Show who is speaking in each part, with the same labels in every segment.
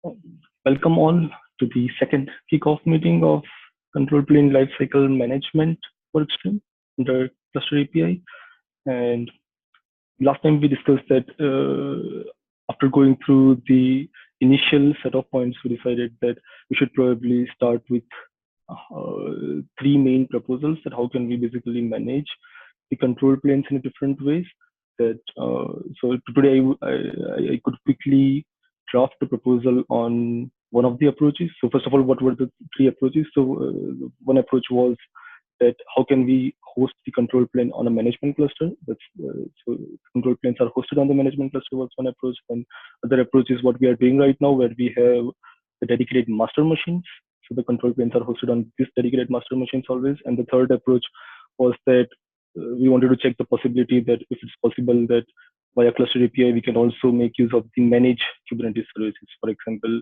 Speaker 1: Welcome all to the second kickoff meeting of Control Plane Lifecycle Management Workstream under Cluster API. And last time we discussed that after going through the initial set of points, we decided that we should probably start with three main proposals that how can we basically manage the control planes in different ways. So today I could quickly draft a proposal on one of the approaches. So first of all, what were the three approaches? So one approach was that how can we host the control plane on a management cluster? So control planes are hosted on the management cluster was one approach. And other approach is what we are doing right now, where we have the dedicated master machines. So the control planes are hosted on this dedicated master machines always. And the third approach was that we wanted to check the possibility that if it's possible that via cluster API, we can also make use of the managed Kubernetes services. For example,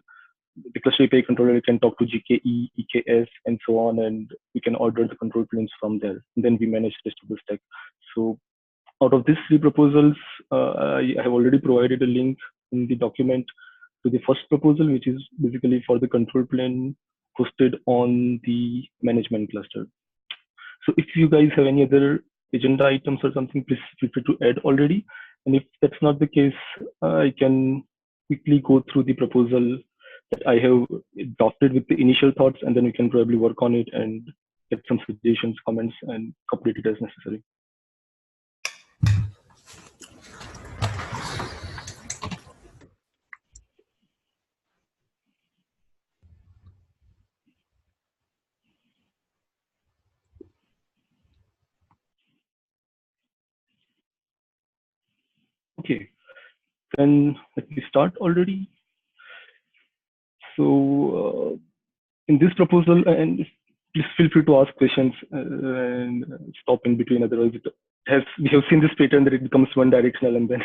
Speaker 1: the cluster API controller can talk to GKE, EKS, and so on, and we can order the control planes from there. And then we manage the rest of the stack. So out of these three proposals, I have already provided a link in the document to the first proposal, which is basically for the control plane hosted on the management cluster. So if you guys have any other agenda items or something, please feel free to add already. And if that's not the case, I can quickly go through the proposal that I have drafted with the initial thoughts, and then we can probably work on it and get some suggestions, comments, and complete it as necessary. Okay, then let me start already. So in this proposal, and please feel free to ask questions and stop in between. Otherwise, we have seen this pattern that it becomes one directional, and then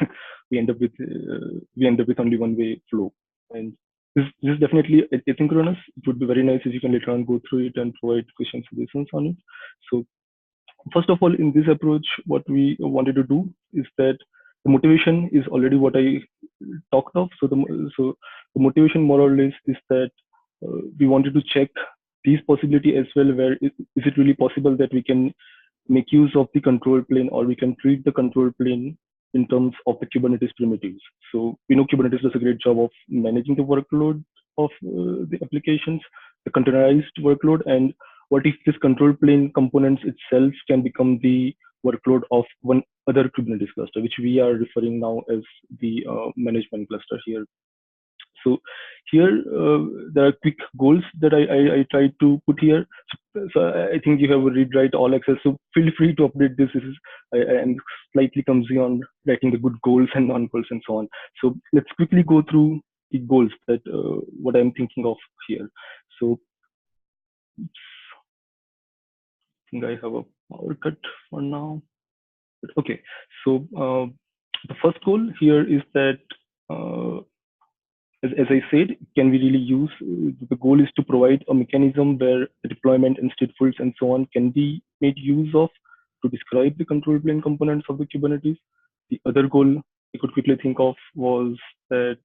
Speaker 1: we end up with only one way flow. And this is definitely asynchronous. It would be very nice if you can later on go through it and provide question suggestions on it. So first of all, in this approach, what we wanted to do is that the motivation is already what I talked of. So the motivation more or less is that we wanted to check these possibility as well. Where is it really possible that we can make use of the control plane, or we can treat the control plane in terms of the Kubernetes primitives? So we know Kubernetes does a great job of managing the workload of the applications, the containerized workload, and what if this control plane components itself can become the workload of one other Kubernetes cluster, which we are referring now as the management cluster here. So here there are quick goals that I tried to put here. So I think you have a read write all access. So feel free to update this. I am slightly clumsy on writing the good goals and non goals and so on. So let's quickly go through the goals that what I'm thinking of here. So I think I have a power cut for now. Okay, so the first goal here is that, as I said, can we really use, the goal is to provide a mechanism where the deployment and statefulness and so on can be made use of to describe the control plane components of the Kubernetes. The other goal I could quickly think of was that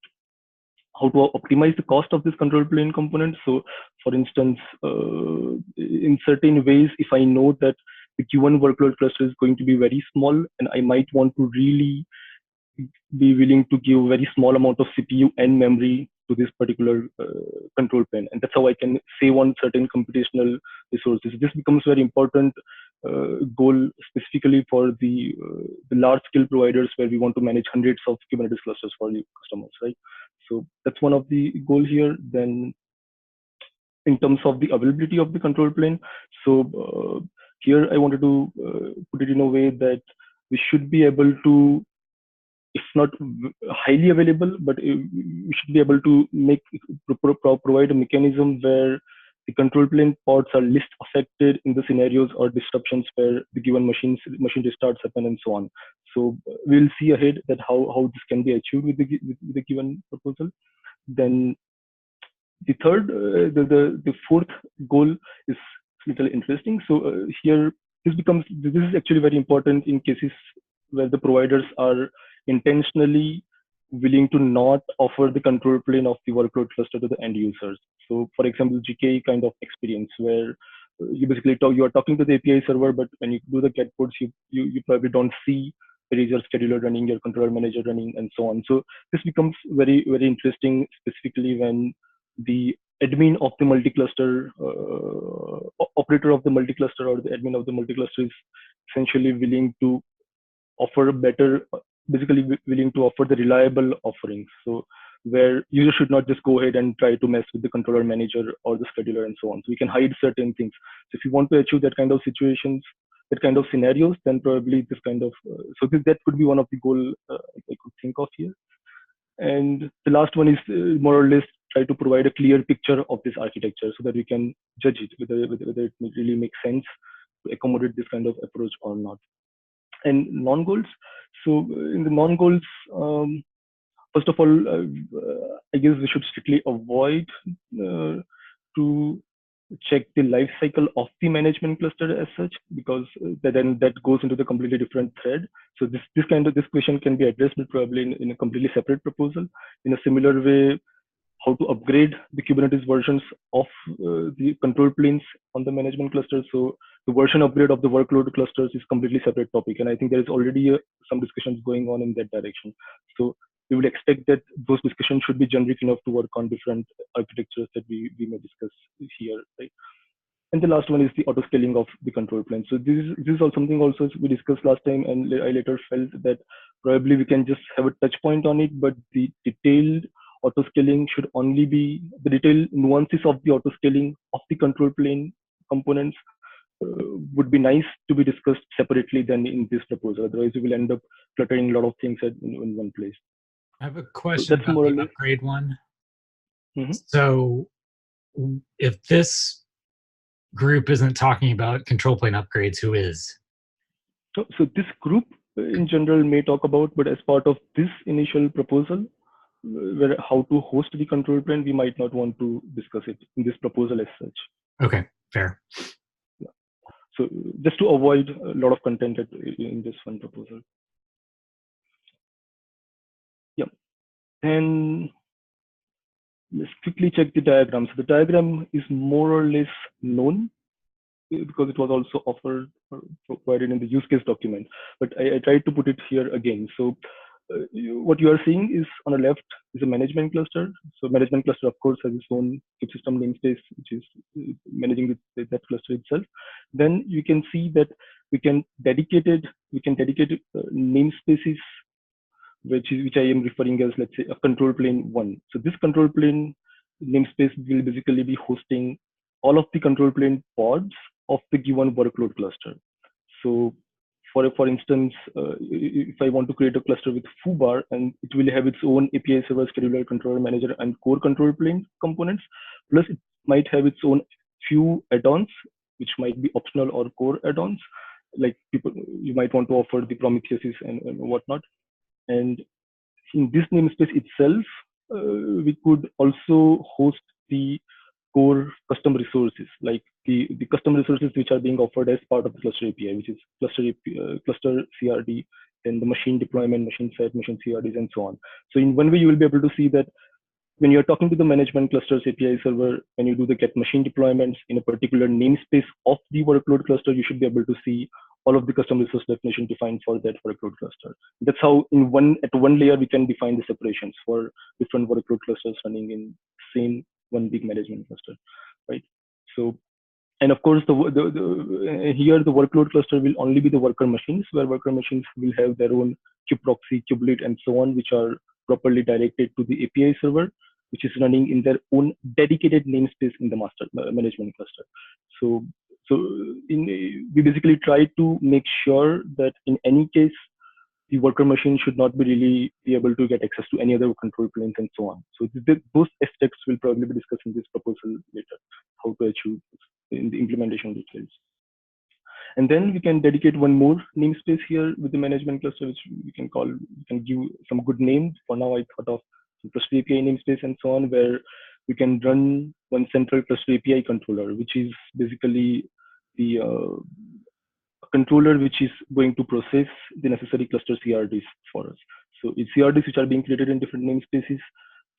Speaker 1: how to optimize the cost of this control plane component. So for instance, in certain ways, if I know that the Q1 workload cluster is going to be very small, and I might want to really be willing to give very small amount of CPU and memory to this particular control plane, and that's how I can save on certain computational resources. This becomes very important goal specifically for the large scale providers where we want to manage hundreds of Kubernetes clusters for the customers, right? So that's one of the goal here. Then in terms of the availability of the control plane, so here I wanted to put it in a way that we should be able to, if not highly available, but we should be able to provide a mechanism where the control plane pods are least affected in the scenarios or disruptions where the given machine restarts happen and so on. So we'll see ahead that how this can be achieved with the given proposal. Then the third, the fourth goal is little interesting. So here this is actually very important in cases where the providers are intentionally willing to not offer the control plane of the workload cluster to the end users. So, for example, GKE kind of experience where you basically you are talking to the API server, but when you do the get codes, you probably don't see there is your scheduler running, your controller manager running, and so on. So this becomes very, very interesting, specifically when the admin of the multi-cluster, operator of the multi-cluster, or the admin of the multi-cluster is essentially willing to offer better, basically willing to offer the reliable offerings. So where users should not just go ahead and try to mess with the controller manager or the scheduler and so on. So we can hide certain things. So if you want to achieve that kind of situations, that kind of scenarios, then probably this kind of, that could be one of the goal I could think of here. And the last one is more or less try to provide a clear picture of this architecture so that we can judge it, whether it really makes sense to accommodate this kind of approach or not. And non-goals. So in the non-goals, first of all, I guess we should strictly avoid to check the life cycle of the management cluster as such, because then that goes into the completely different thread. So this question can be addressed, but probably in a completely separate proposal. In a similar way, how to upgrade the Kubernetes versions of the control planes on the management cluster. So the version upgrade of the workload clusters is completely separate topic, and I think there is already some discussions going on in that direction. So we would expect that those discussions should be generic enough to work on different architectures that we may discuss here, right? And the last one is the auto scaling of the control plane. So this is all something also we discussed last time, and I later felt that probably we can just have a touch point on it, but the detailed auto scaling should only be the detailed nuances of the auto scaling of the control plane components would be nice to be discussed separately than in this proposal. Otherwise, we will end up cluttering a lot of things in one place.
Speaker 2: I have a
Speaker 1: So
Speaker 2: question
Speaker 1: that's
Speaker 2: about
Speaker 1: more or
Speaker 2: the
Speaker 1: less.
Speaker 2: upgrade one.
Speaker 1: Mhm.
Speaker 2: So if this group isn't talking about control plane upgrades, who is?
Speaker 1: So this group in general may talk about, but as part of this initial proposal, where how to host the control plane, we might not want to discuss it in this proposal as such.
Speaker 2: Okay, fair.
Speaker 1: Yeah. So just to avoid a lot of content in this one proposal. Yeah. And let's quickly check the diagram. So the diagram is more or less known because it was also offered or provided in the use case document, but I tried to put it here again. So what you are seeing is on the left is a management cluster. So management cluster, of course, has its own system namespace, which is managing that cluster itself. Then you can see that we can dedicate namespaces, which I am referring as, let's say, a control plane one. So this control plane namespace will basically be hosting all of the control plane pods of the given workload cluster. So for instance, if I want to create a cluster with foobar, and it will have its own API server, scheduler, controller manager, and core control plane components, plus it might have its own few add-ons, which might be optional or core add-ons, like you might want to offer the Prometheus and whatnot. And in this namespace itself, we could also host the core custom resources, like the custom resources which are being offered as part of the cluster API, which is cluster CRD, then the machine deployment, machine set, machine CRDs, and so on. So in one way, you will be able to see that when you're talking to the management clusters API server, when you do the get machine deployments in a particular namespace of the workload cluster, you should be able to see all of the custom resource definition defined for that workload cluster. That's how at one layer we can define the separations for different workload clusters running in same one big management cluster, right? So, and of course, here the workload cluster will only be the worker machines, where worker machines will have their own kubeproxy, kubelet, and so on, which are properly directed to the API server, which is running in their own dedicated namespace in the master management cluster. So, we basically try to make sure that in any case, the worker machine should not be able to get access to any other control planes and so on. So those aspects will probably be discussed in this proposal later, how to achieve in the implementation details. And then we can dedicate one more namespace here with the management cluster, which we can give some good names. For now, I thought of cluster API namespace and so on, where we can run one central cluster API controller, which is basically the controller which is going to process the necessary cluster CRDs for us. So CRDs which are being created in different namespaces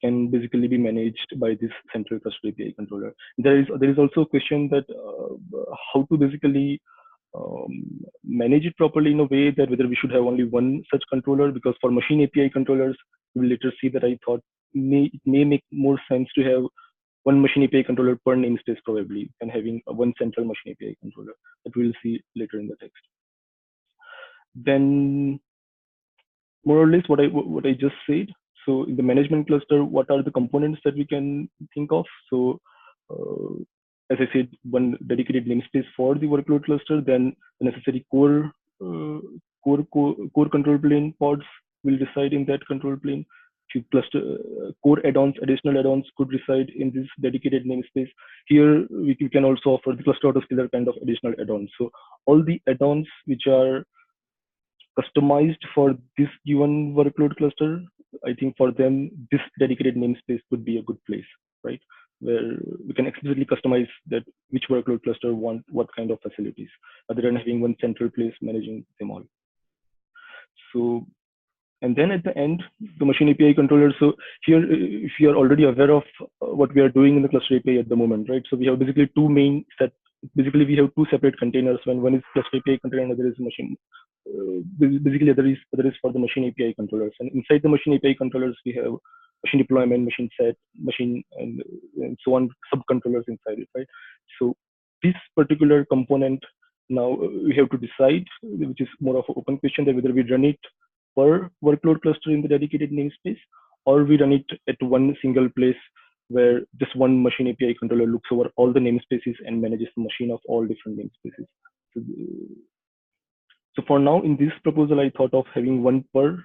Speaker 1: can basically be managed by this central cluster API controller. There is also a question that how to basically manage it properly in a way that whether we should have only one such controller, because for machine API controllers, we will later see that I thought it may make more sense to have one machine API controller per namespace probably than having one central machine API controller, that we'll see later in the text. Then more or less what I just said. So in the management cluster, what are the components that we can think of? So as I said, one dedicated namespace for the workload cluster, then the necessary core control plane pods will reside in that control plane. Few cluster core add-ons, additional add-ons could reside in this dedicated namespace. Here we can also offer the cluster autoscaler kind of additional add-ons. So all the add-ons which are customized for this given workload cluster, I think for them, this dedicated namespace would be a good place, right? Where we can explicitly customize that which workload cluster want what kind of facilities, rather than having one central place managing them all. So, and then at the end, the machine API controller. So here, if you are already aware of what we are doing in the cluster API at the moment, right? So we have basically two main set. Basically, we have two separate containers. When one is cluster API container, and other is machine. Basically, other is for the machine API controllers. And inside the machine API controllers, we have machine deployment, machine set, machine, and so on, subcontrollers inside it, right? So this particular component now we have to decide, which is more of an open question, that whether we run it per workload cluster in the dedicated namespace, or we run it at one single place where just one machine API controller looks over all the namespaces and manages the machine of all different namespaces. So for now, in this proposal, I thought of having one per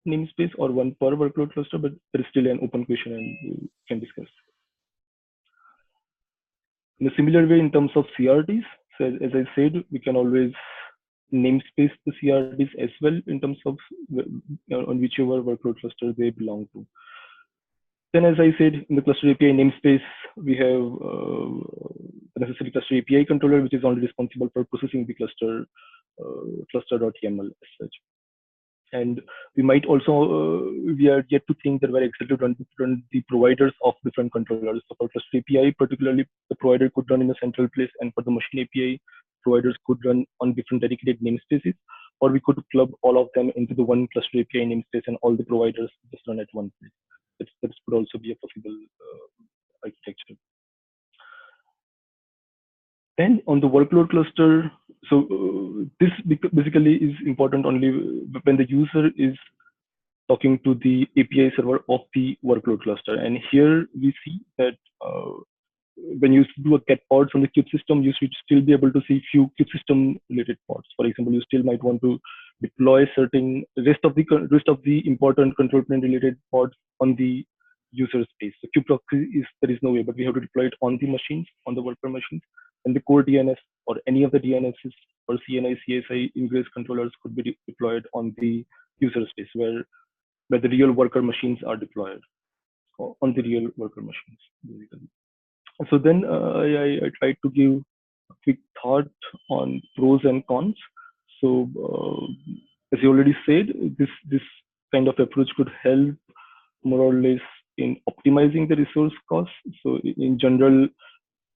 Speaker 1: namespace or one per workload cluster, but there is still an open question and we can discuss. In a similar way, in terms of CRDs, so as I said, we can always namespace the CRDs as well in terms of on whichever workload cluster they belong to. Then, as I said, in the cluster API namespace, we have the necessary cluster API controller, which is only responsible for processing the cluster.yaml as such. And we might also, we are yet to think that we're exactly run the providers of different controllers. So for cluster API, particularly, the provider could run in a central place, and for the machine API, providers could run on different dedicated namespaces, or we could club all of them into the one cluster API namespace and all the providers just run at one place. That could also be a possible architecture. Then on the workload cluster, so this basically is important only when the user is talking to the API server of the workload cluster. And here we see that when you do a get pods on the kube system, you should still be able to see few kube system related pods. For example, you still might want to deploy certain rest of the important control plane related pods on the user space. So kube proxy there is no way, but we have to deploy it on the machines, on the worker machines, and the core DNS or any of the DNSs or CNI, CSI ingress controllers could be deployed on the user space where the real worker machines are deployed on the real worker machines, basically. So then I tried to give a quick thought on pros and cons. So as you already said, this kind of approach could help more or less in optimizing the resource costs. So in general,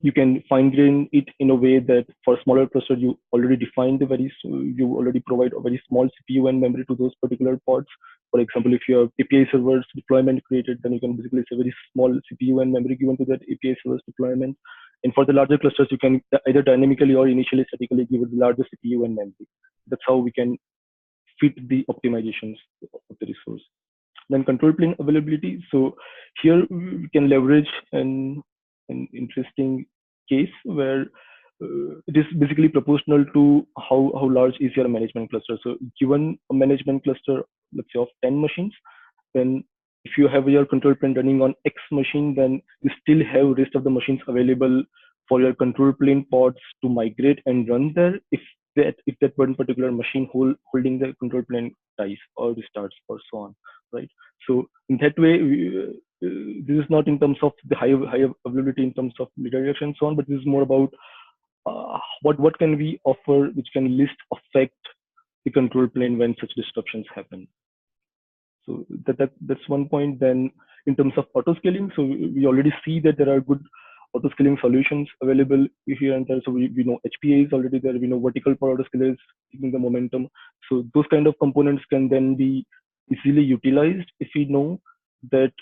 Speaker 1: you can fine-grain it in a way that for smaller cluster, you already define you already provide a very small CPU and memory to those particular pods. For example, if you have API servers deployment created, then you can basically say very small CPU and memory given to that API servers deployment. And for the larger clusters, you can either dynamically or initially statically give it the larger CPU and memory. That's how we can fit the optimizations of the resource. Then control plane availability. So here we can leverage an interesting case where it is basically proportional to how large is your management cluster. So given a management cluster, let's say of 10 machines, then if you have your control plane running on X machine, then you still have rest of the machines available for your control plane pods to migrate and run there if that one particular machine holding the control plane dies or restarts or so on, right? So in that way, this is not in terms of the high availability in terms of data reduction and so on, but this is more about what can we offer which can least affect the control plane when such disruptions happen. So that's one point. Then in terms of auto scaling, so we already see that there are good auto scaling solutions available here and there. So we know HPA is already there. We know vertical power auto scaler is taking the momentum. So those kind of components can then be easily utilized if we know that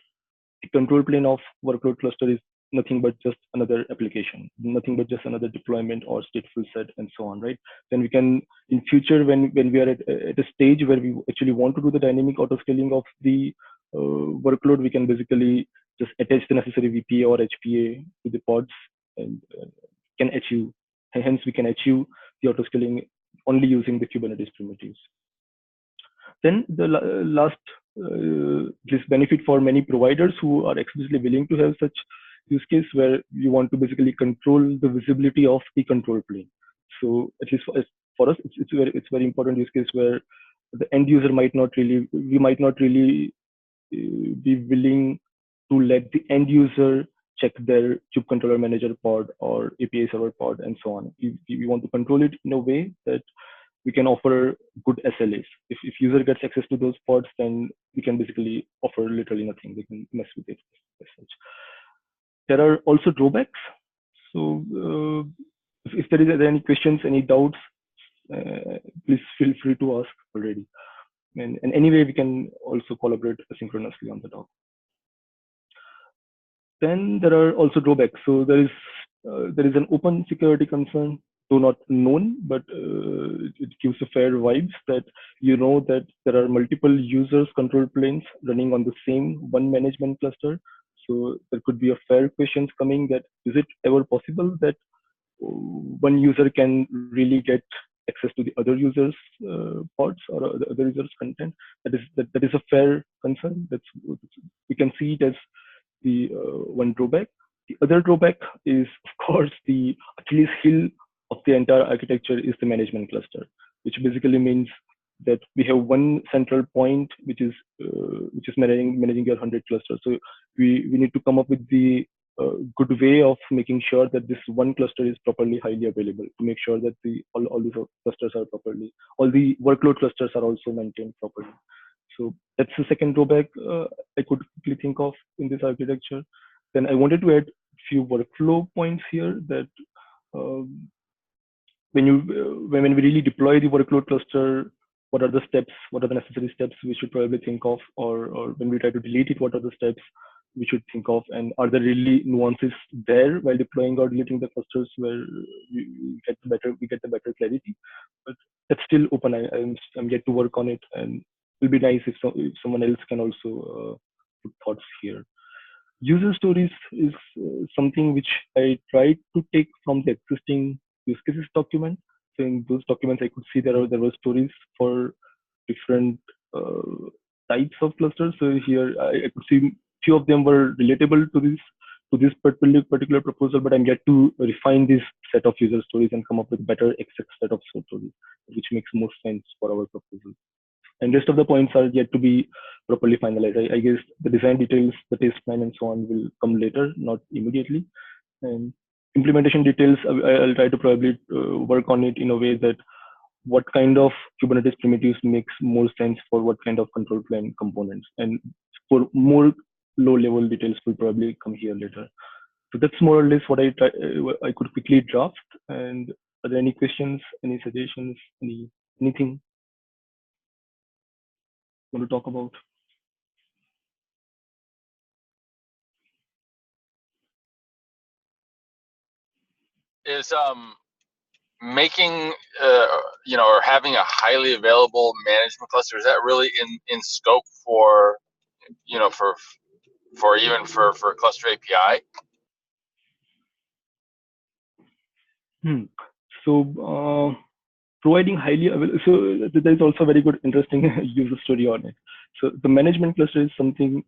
Speaker 1: the control plane of workload cluster is nothing but just another application, nothing but just another deployment or stateful set and so on, right? Then we can, in future, when we are at a stage where we actually want to do the dynamic auto scaling of the workload, we can basically just attach the necessary VPA or HPA to the pods and can achieve, hence we can achieve the auto scaling only using the Kubernetes primitives. Then the last this benefit for many providers who are explicitly willing to have such use case where you want to basically control the visibility of the control plane. So at least for us, it's very important use case where the end user might not really, we might not really be willing to let the end user check their kube controller manager pod or API server pod and so on. We want to control it in a way that we can offer good SLAs. If user gets access to those pods, then we can basically offer literally nothing. They can mess with it as such. There are also drawbacks. So if there is any questions, any doubts, please feel free to ask already. And anyway, we can also collaborate asynchronously on the talk. Then there are also drawbacks. So there is an open security concern, though not known, but it gives a fair vibes that you know that there are multiple users control planes running on the same one management cluster. So there could be a fair questions coming that is it ever possible that one user can really get access to the other users pods or the other users content? That is a fair concern. We can see it as the one drawback. The other drawback is, of course, the Achilles heel of the entire architecture is the management cluster, which basically means that we have one central point which is managing your 100 clusters. So we need to come up with the good way of making sure that this one cluster is properly highly available, to make sure that all these clusters are properly, all the workload clusters are also maintained properly. So that's the second drawback I could quickly think of in this architecture. Then I wanted to add a few workflow points here that when we really deploy the workload cluster, what are the steps, what are the necessary steps we should probably think of, or when we try to delete it, what are the steps we should think of, and are there really nuances there while deploying or deleting the clusters where we get the better clarity? But that's still open. I'm yet to work on it, and it will be nice if someone else can also put thoughts here. User stories is something which I tried to take from the existing use cases document. So in those documents, I could see there were stories for different types of clusters. So here I could see few of them were relatable to this particular proposal, but I'm yet to refine this set of user stories and come up with better exact set of stories, which makes more sense for our proposal. And rest of the points are yet to be properly finalized. I guess the design details, the test plan, and so on will come later, not immediately. And implementation details, I'll try to probably work on it in a way that what kind of Kubernetes primitives makes more sense for what kind of control plane components. And for more low-level details will probably come here later. So that's more or less what I could quickly draft. And are there any questions, any suggestions, anything you want to talk about?
Speaker 3: Is making or having a highly available management cluster, is that really in scope for for cluster API?
Speaker 1: So providing highly available, so there is also a very good interesting user story on it. So the management cluster is something,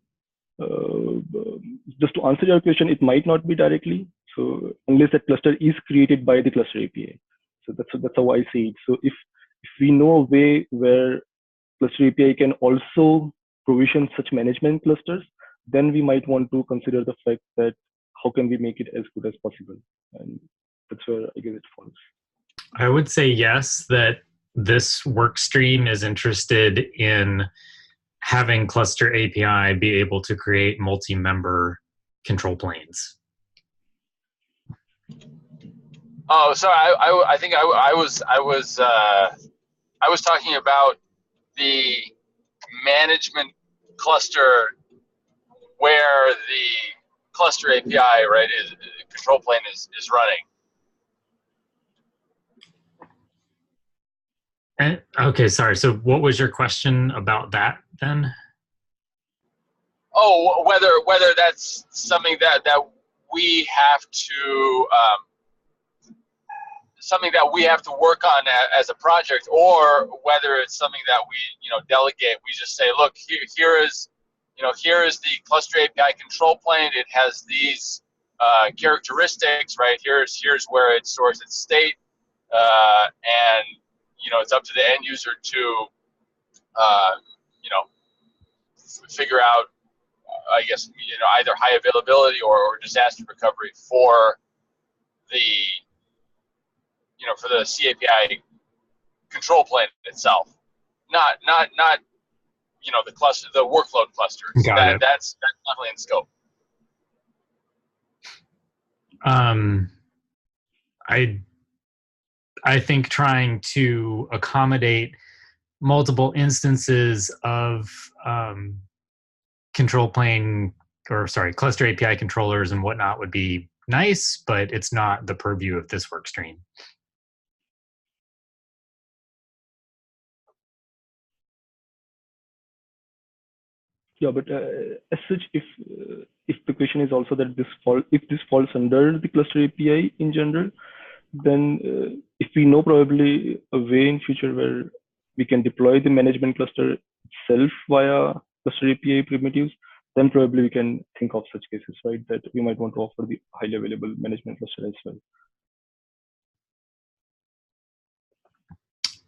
Speaker 1: just to answer your question, it might not be directly, so unless that cluster is created by the cluster API. So that's how I see it. So if we know a way where cluster API can also provision such management clusters, then we might want to consider the fact that how can we make it as good as possible, and that's where I guess it falls.
Speaker 2: I would say yes, that this work stream is interested in having cluster API be able to create multi-member control planes.
Speaker 3: Oh, sorry. I think I was talking about the management cluster where the cluster API, right, is control plane is running.
Speaker 2: And, okay, sorry. So what was your question about that then?
Speaker 3: Oh, whether that's something that we have to work on as a project, or whether it's something that we delegate. We just say, look, here is the cluster API control plane. It has these characteristics, right? Here's where it stores its state, and it's up to the end user to figure out, I guess, either high availability or disaster recovery for the CAPI control plane itself, not the cluster, the workload clusters.
Speaker 2: Got it.
Speaker 3: That's definitely in scope.
Speaker 2: I think trying to accommodate multiple instances of control plane, or sorry, cluster API controllers and whatnot would be nice, but it's not the purview of this work stream.
Speaker 1: Yeah, but as such, if the question is also that if this falls under the cluster API in general, then if we know probably a way in future where we can deploy the management cluster itself via cluster API primitives, then probably we can think of such cases, right? That we might want to offer the highly available management cluster as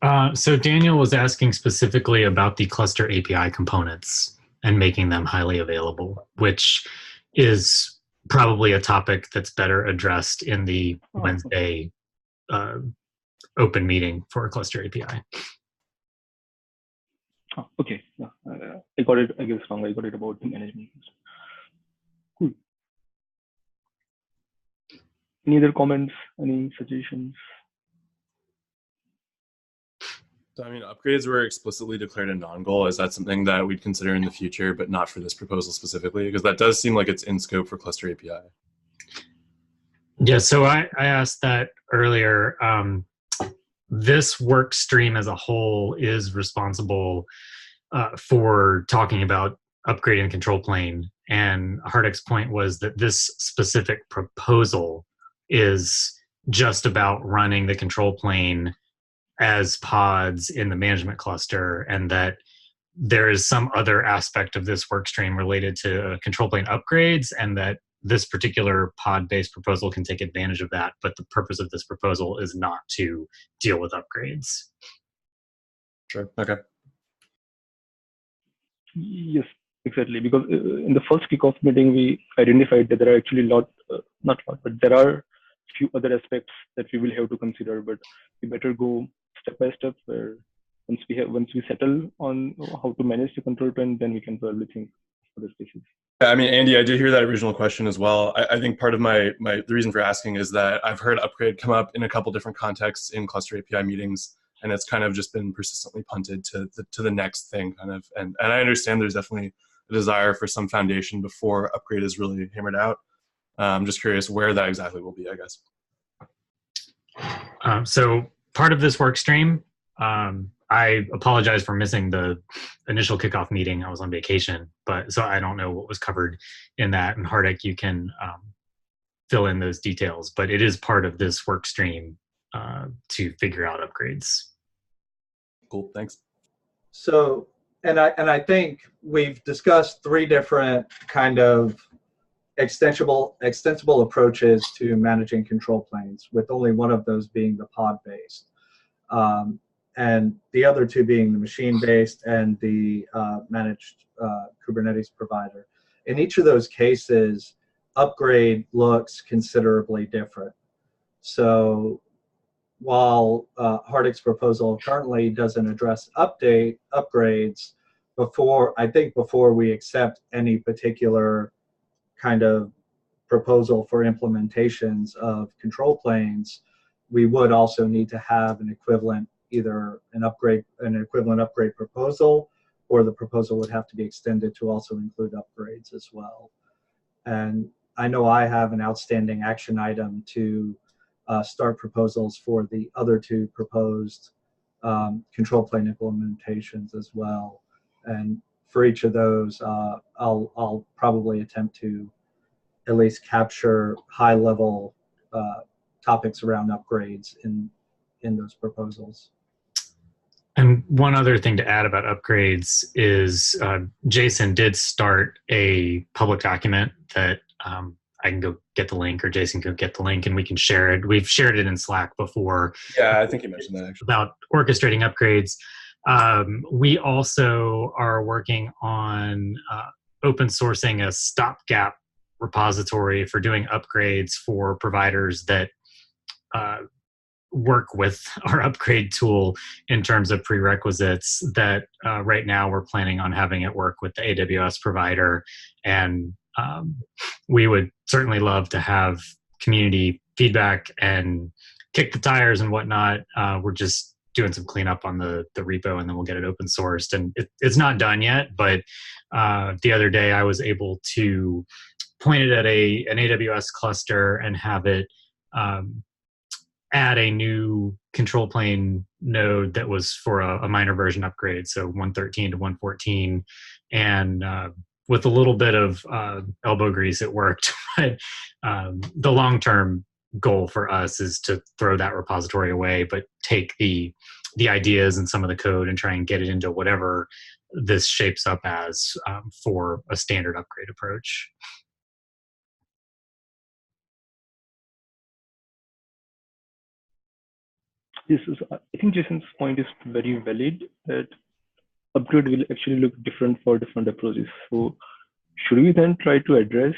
Speaker 1: well.
Speaker 2: So Daniel was asking specifically about the cluster API components and making them highly available, which is probably a topic that's better addressed in the Wednesday open meeting for a cluster API.
Speaker 1: Oh, okay, yeah, I got it. I guess wrong. I got it about the management. Cool. Any other comments? Any suggestions?
Speaker 4: So, I mean, upgrades were explicitly declared a non-goal. Is that something that we'd consider in the future, but not for this proposal specifically? Because that does seem like it's in scope for cluster API.
Speaker 2: Yeah, so I asked that earlier. This work stream as a whole is responsible for talking about upgrading the control plane. And Hardick's point was that this specific proposal is just about running the control plane as pods in the management cluster, and that there is some other aspect of this work stream related to control plane upgrades, and that this particular pod-based proposal can take advantage of that, but the purpose of this proposal is not to deal with upgrades.
Speaker 4: Sure. Okay.
Speaker 1: Yes, exactly. Because in the first kickoff meeting, we identified that there are actually not a lot, but there are few other aspects that we will have to consider. But we better go step by step. Where once we settle on how to manage the control plane, then we can probably think of other spaces.
Speaker 4: I mean, Andy, I did hear that original question as well. I think part of the reason for asking is that I've heard upgrade come up in a couple different contexts in cluster API meetings, and it's kind of just been persistently punted to the next thing, kind of. And I understand there's definitely a desire for some foundation before upgrade is really hammered out. I'm just curious where that exactly will be, I guess.
Speaker 2: So part of this work stream, I apologize for missing the initial kickoff meeting. I was on vacation, so I don't know what was covered in that. And Hardick, you can fill in those details, but it is part of this work stream to figure out upgrades.
Speaker 4: Cool, thanks.
Speaker 5: So, and I think we've discussed three different kind of extensible approaches to managing control planes, with only one of those being the pod-based. And the other two being the machine-based and the managed Kubernetes provider. In each of those cases, upgrade looks considerably different. So while Hardick's proposal currently doesn't address upgrades, before we accept any particular kind of proposal for implementations of control planes, we would also need to have an equivalent, either an equivalent upgrade proposal, or the proposal would have to be extended to also include upgrades as well. And I know I have an outstanding action item to start proposals for the other two proposed control plane implementations as well. And for each of those, I'll probably attempt to at least capture high-level topics around upgrades in those proposals.
Speaker 2: And one other thing to add about upgrades is Jason did start a public document that I can go get the link, or Jason can get the link, and we can share it. We've shared it in Slack before.
Speaker 4: Yeah, I think you mentioned that actually.
Speaker 2: About orchestrating upgrades. We also are working on open sourcing a stopgap repository for doing upgrades for providers that work with our upgrade tool in terms of prerequisites. That right now we're planning on having it work with the AWS provider, and we would certainly love to have community feedback and kick the tires and whatnot. We're just doing some cleanup on the repo, and then we'll get it open sourced. And it's not done yet, but the other day I was able to point it at an AWS cluster and have it add a new control plane node that was for a minor version upgrade, so 113 to 114. And with a little bit of elbow grease, it worked. But the long-term goal for us is to throw that repository away, but take the ideas and some of the code and try and get it into whatever this shapes up as for a standard upgrade approach.
Speaker 1: Yes, I think Jason's point is very valid, that upgrade will actually look different for different approaches. So should we then try to address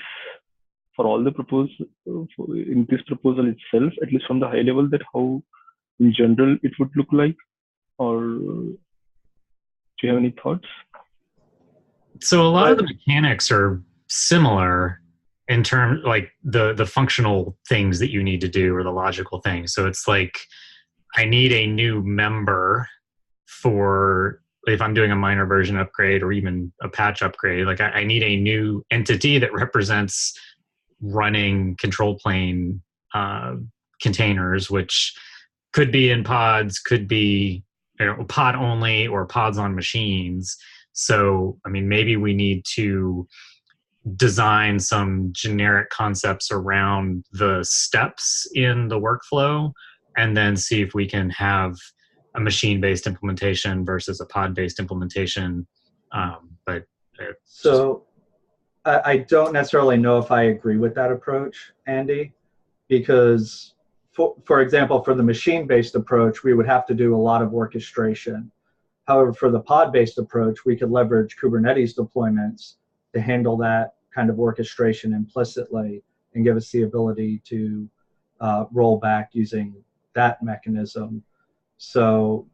Speaker 1: for all the proposals in this proposal itself, at least from the high level, that how in general it would look like? Or do you have any thoughts?
Speaker 2: So a lot of the mechanics are similar in terms, like the functional things that you need to do, or the logical things. So it's like, I need a new member for, if I'm doing a minor version upgrade or even a patch upgrade, like I need a new entity that represents running control plane containers, which could be in pods, could be pod only, or pods on machines. So, I mean, maybe we need to design some generic concepts around the steps in the workflow, and then see if we can have a machine-based implementation versus a pod-based implementation.
Speaker 5: So I don't necessarily know if I agree with that approach, Andy, because for example, for the machine-based approach, we would have to do a lot of orchestration. However, for the pod-based approach, we could leverage Kubernetes deployments to handle that kind of orchestration implicitly and give us the ability to roll back using that mechanism. So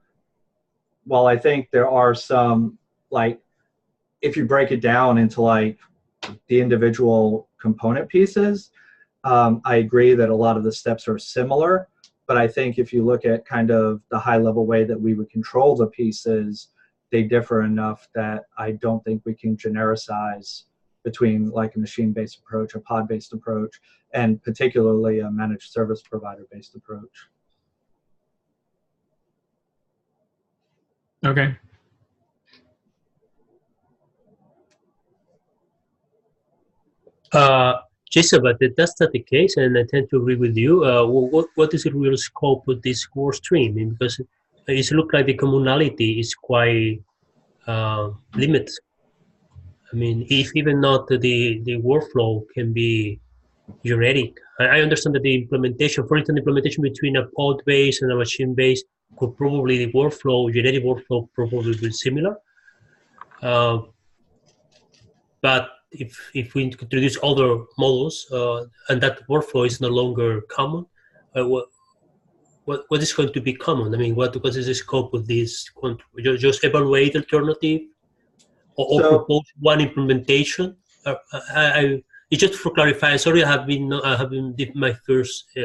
Speaker 5: while I think there are some, like, if you break it down into like the individual component pieces, I agree that a lot of the steps are similar, but I think if you look at kind of the high level way that we would control the pieces, they differ enough that I don't think we can genericize between like a machine-based approach, a pod-based approach, and particularly a managed service provider-based approach.
Speaker 2: Okay.
Speaker 6: Jason, but if that's not the case, and I tend to agree with you, what is the real scope of this work stream? I mean, because it looks like the commonality is quite limited. I mean, if even not the workflow can be generic. I understand that the implementation, for instance, the implementation between a pod-based and a machine-based could probably, the workflow, generic workflow probably be similar. But if we introduce other models and that workflow is no longer common, what is going to be common? I mean, what is the scope of this? Just evaluate alternative or
Speaker 5: So-
Speaker 6: propose one implementation? It's just for clarify. Sorry, I have been did my first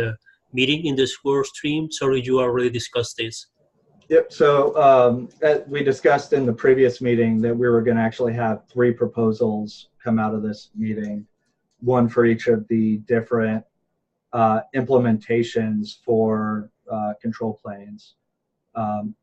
Speaker 6: meeting in the score stream. Sorry, you already discussed this.
Speaker 5: Yep. So we discussed in the previous meeting that we were going to actually have 3 proposals come out of this meeting, one for each of the different implementations for control planes.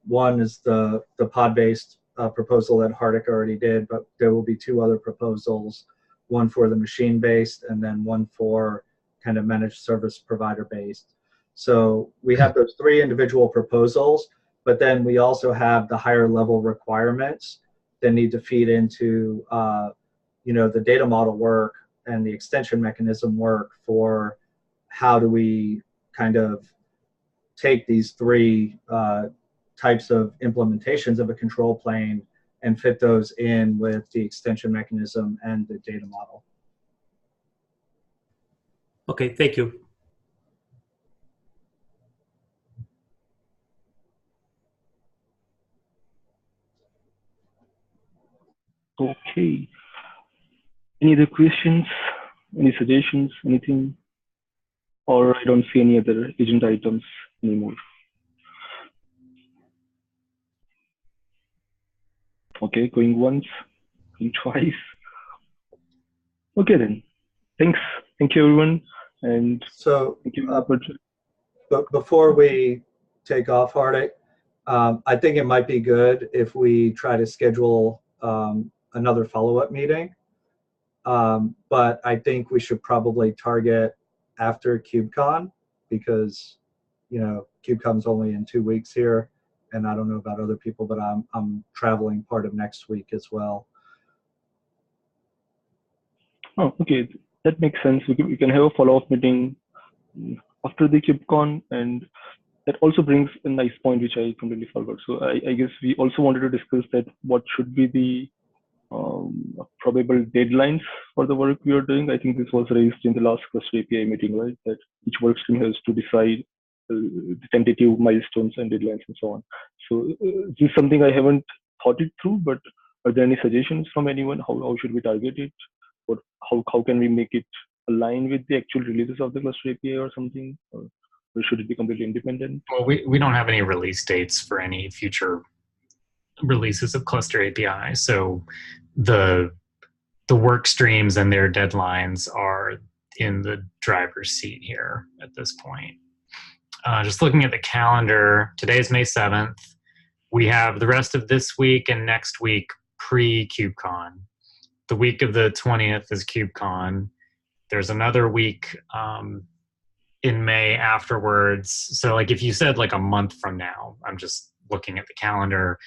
Speaker 5: One is the pod-based proposal that Hardik already did, but there will be 2 other proposals, one for the machine-based and then one for kind of managed service provider-based. So we have those 3 individual proposals, but then we also have the higher level requirements that need to feed into the data model work and the extension mechanism work for how do we kind of take these 3 types of implementations of a control plane and fit those in with the extension mechanism and the data model.
Speaker 6: Okay, thank you.
Speaker 1: Okay. Any other questions? Any suggestions? Anything? Or I don't see any other agenda items anymore. Okay, going once, going twice. Okay then. Thanks. Thank you everyone. And
Speaker 5: So
Speaker 1: thank you.
Speaker 5: but before we take off, Hardik, I think it might be good if we try to schedule another follow-up meeting. But I think we should probably target after KubeCon because, KubeCon's only in 2 weeks here, and I don't know about other people, but I'm traveling part of next week as well.
Speaker 1: Oh, okay. That makes sense. We can have a follow-up meeting after the KubeCon, and that also brings a nice point which I completely forgot. So I guess we also wanted to discuss that what should be the probable deadlines for the work we are doing. I think this was raised in the last cluster API meeting, right? That each work stream has to decide the tentative milestones and deadlines and so on. So this is something I haven't thought it through, but are there any suggestions from anyone? How should we target it? Or how can we make it align with the actual releases of the cluster API or something? Or should it be completely independent?
Speaker 2: Well, we don't have any release dates for any future releases of cluster API. So the work streams and their deadlines are in the driver's seat here at this point. Just looking at the calendar, today's May 7th. We have the rest of this week and next week pre-KubeCon. The week of the 20th is KubeCon. There's another week in May afterwards. So like if you said like a month from now, I'm just looking at the calendar,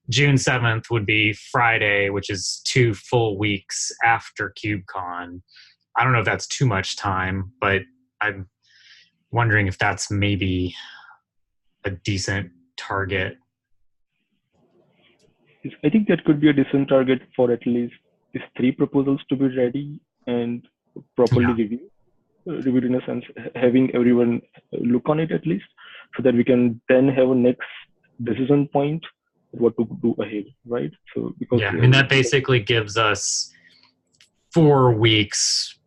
Speaker 2: June 7th would be Friday, which is 2 full weeks after KubeCon. I don't know if that's too much time, but I'm wondering if that's maybe a decent target.
Speaker 1: I think that could be a decent target for at least these 3 proposals to be ready and properly reviewed in a sense, having everyone look on it at least, so that we can then have a next decision point what to do ahead, right? So because
Speaker 2: I mean that basically gives us 4 weeks.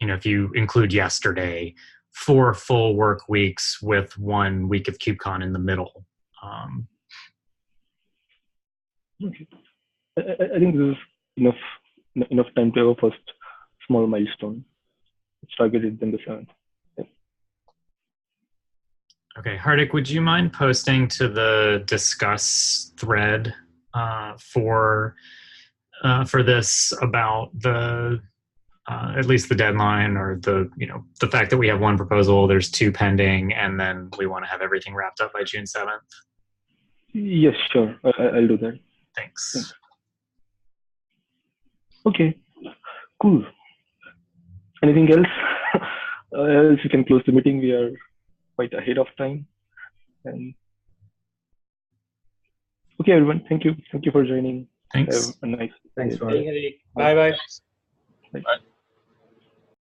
Speaker 2: If you include yesterday, 4 full work weeks with 1 week of KubeCon in the middle.
Speaker 1: Okay. I think this is enough time to have a first small milestone. It's targeted in the 7th. Yeah.
Speaker 2: Okay, Hardik, would you mind posting to the discuss thread for this about the at least the deadline, or the fact that we have 1 proposal, there's 2 pending, and then we want to have everything wrapped up by June 7th?
Speaker 1: Yes, sure. I'll do that.
Speaker 2: Thanks.
Speaker 1: Okay, cool. Anything else? Else you can close the meeting. We are quite ahead of time. And okay, everyone. Thank you. Thank you for joining.
Speaker 2: Thanks.
Speaker 1: Have a nice
Speaker 5: Thanks,
Speaker 1: day.
Speaker 5: Hardik.
Speaker 6: Bye bye.
Speaker 1: Bye.
Speaker 3: Right.